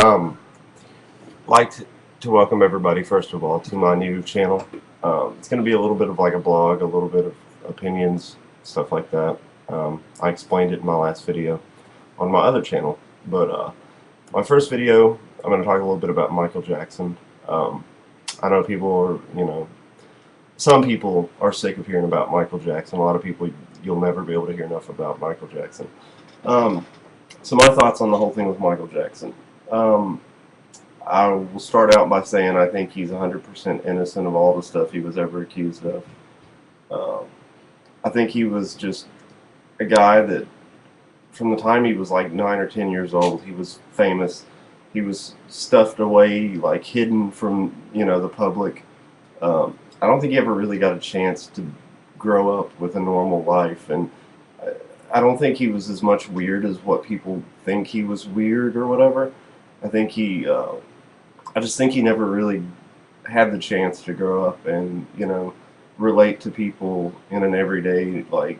Um, like to welcome everybody, first of all, to my new channel. It's going to be a little bit of like a blog, a little bit of opinions, stuff like that. I explained it in my last video on my other channel, but my first video, I'm going to talk a little bit about Michael Jackson. Um, I know people are, some people are sick of hearing about Michael Jackson. A lot of people, you'll never be able to hear enough about Michael Jackson. Um, so my thoughts on the whole thing with Michael Jackson. Um, I will start out by saying I think he's 100% innocent of all the stuff he was ever accused of. Um, I think he was just a guy that, from the time he was like 9 or 10 years old, he was famous. He was stuffed away, like hidden from the public. I don't think he ever really got a chance to grow up with a normal life, and I don't think he was as much weird as what people think he was weird or whatever. I think I just think he never really had the chance to grow up and relate to people in an everyday like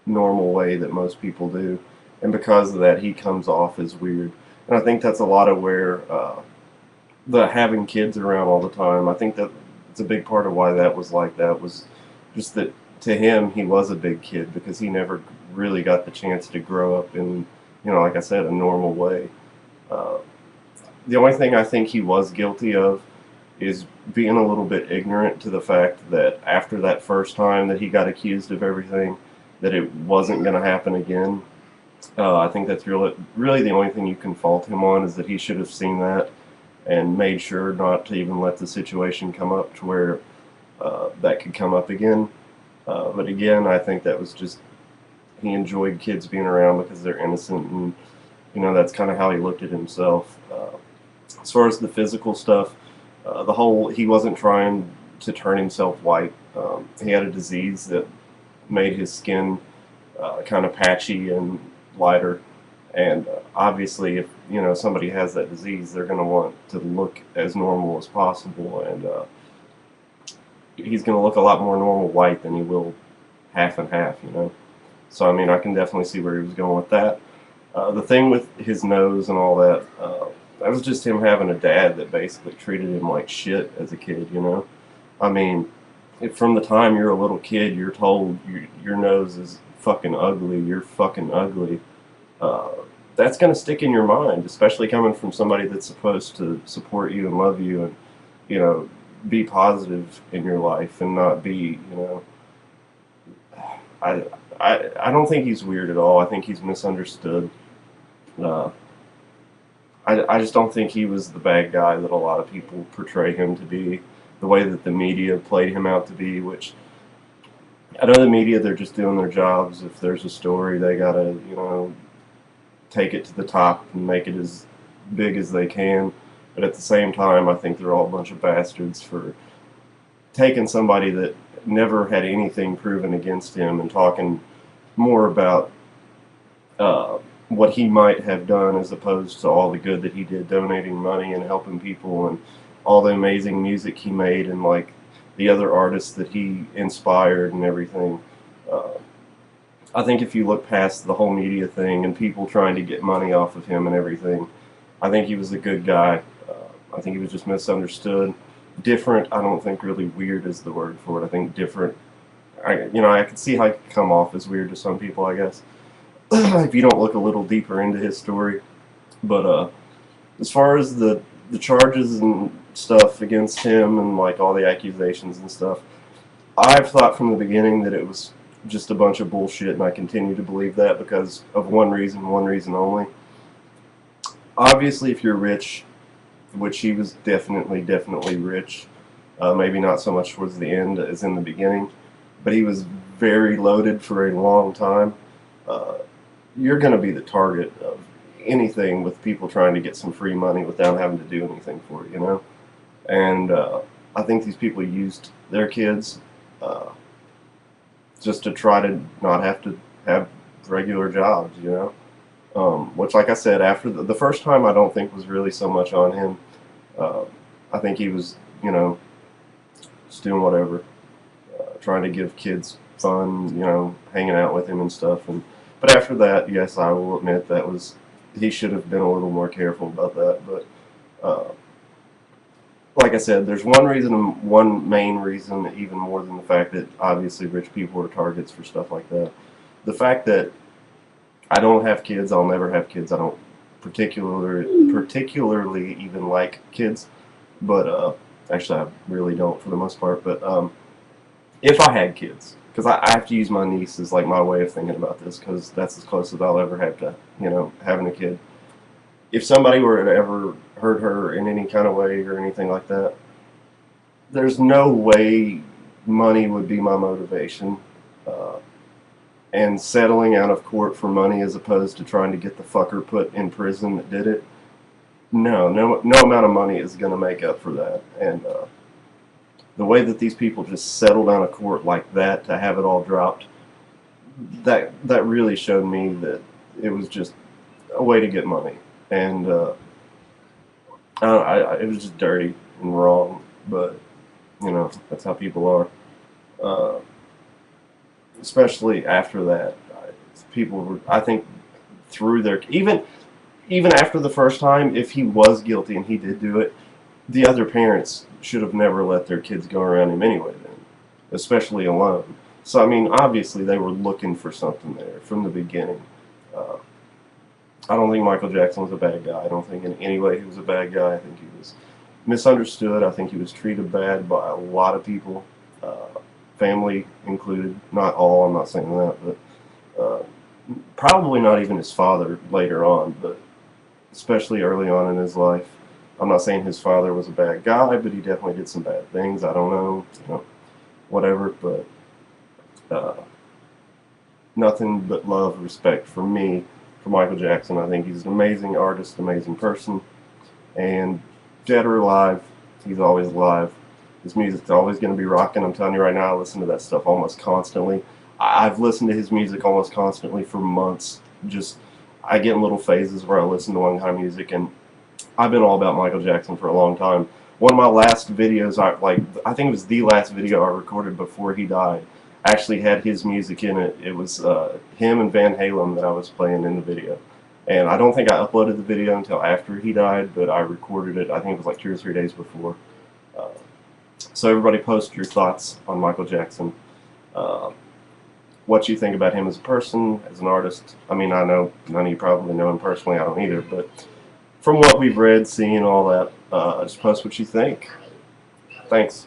normal way that most people do, and because of that, he comes off as weird. And I think that's a lot of where the having kids around all the time. I think that it's a big part of why that was like that was just that to him he was a big kid because he never really got the chance to grow up in like I said, a normal way. Uh, the only thing I think he was guilty of is being a little bit ignorant to the fact that after that first time that he got accused of everything, that it wasn't going to happen again. I think that's really the only thing you can fault him on is that he should have seen that and made sure not to even let the situation come up to where that could come up again. But again, I think that was just he enjoyed kids being around because they're innocent, and that's kind of how he looked at himself. As far as the physical stuff, the whole he wasn't trying to turn himself white. He had a disease that made his skin kind of patchy and lighter. And obviously, if somebody has that disease, they're going to want to look as normal as possible, and he's going to look a lot more normal white than he will half and half. So I mean, I can definitely see where he was going with that. The thing with his nose and all that, that was just him having a dad that basically treated him like shit as a kid. I mean, if from the time you're a little kid, you're told your nose is fucking ugly, you're fucking ugly, uh, that's going to stick in your mind, especially coming from somebody that's supposed to support you and love you and, you know, be positive in your life and not be, I, I don't think he's weird at all. I think he's misunderstood. Uh, I just don't think he was the bad guy that a lot of people portray him to be, the way that the media played him out to be, which I know the media, they're just doing their jobs. If there's a story, they gotta, take it to the top and make it as big as they can. But at the same time, I think they're all a bunch of bastards for taking somebody that never had anything proven against him and talking more about what he might have done as opposed to all the good that he did, donating money and helping people and all the amazing music he made and like the other artists that he inspired and everything. Uh, I think if you look past the whole media thing and people trying to get money off of him and everything, I think he was a good guy. I think he was just misunderstood. Different, I don't think really weird is the word for it. I think different. I can see how it could come off as weird to some people, I guess, if you don't look a little deeper into his story. But as far as the charges and stuff against him and like all the accusations and stuff, I've thought from the beginning that it was just a bunch of bullshit, and I continue to believe that because of one reason only. Obviously, if you're rich, which he was definitely rich, maybe not so much towards the end as in the beginning, but he was very loaded for a long time. Uh, you're going to be the target of anything with people trying to get some free money without having to do anything for it. And I think these people used their kids uh, just to try to not have to have regular jobs. Which, like I said, after the first time, I don't think was really so much on him. Uh, I think he was, just doing whatever, trying to give kids fun, hanging out with him and stuff. But after that, yes, I will admit that was he should have been a little more careful about that. But like I said, there's one main reason, even more than the fact that obviously rich people are targets for stuff like that. The fact that I don't have kids, I'll never have kids. I don't particularly even like kids, but actually I really don't for the most part. But if I had kids, because I have to use my niece as like my way of thinking about this, because that's as close as I'll ever have to, having a kid. If somebody were to ever hurt her in any kind of way or anything like that, there's no way money would be my motivation. And settling out of court for money as opposed to trying to get the fucker put in prison that did it, no amount of money is going to make up for that. And the way that these people just settle down a court like that to have it all dropped, that really showed me that it was just a way to get money. And it was just dirty and wrong, but that's how people are. Especially after that, people were, I think, through their even after the first time, if he was guilty and he did do it, the other parents should have never let their kids go around him anyway. Then, especially alone. So I mean, obviously they were looking for something there from the beginning. I don't think Michael Jackson was a bad guy. I don't think in any way he was a bad guy. I think he was misunderstood. I think he was treated bad by a lot of people, family included. Not all, I'm not saying that, but probably not even his father later on, but especially early on in his life. I'm not saying his father was a bad guy, but he definitely did some bad things. I don't know, whatever, but nothing but love, respect for me for Michael Jackson. I think he's an amazing artist, amazing person, and dead or alive, he's always alive. His music's always going to be rocking. I'm telling you right now, I listen to that stuff almost constantly. I've listened to his music almost constantly for months. Just, I get in little phases where I listen to one kind of music, and I've been all about Michael Jackson for a long time. One of my last videos, I think it was the last video I recorded before he died, actually had his music in it. It was him and Van Halen that I was playing in the video. And I don't think I uploaded the video until after he died, but I recorded it, I think it was like 2 or 3 days before. So everybody post your thoughts on Michael Jackson. What you think about him as a person, as an artist. I mean, I know none of you probably know him personally, I don't either, but from what we've read, seen, all that, just post what you think. Thanks.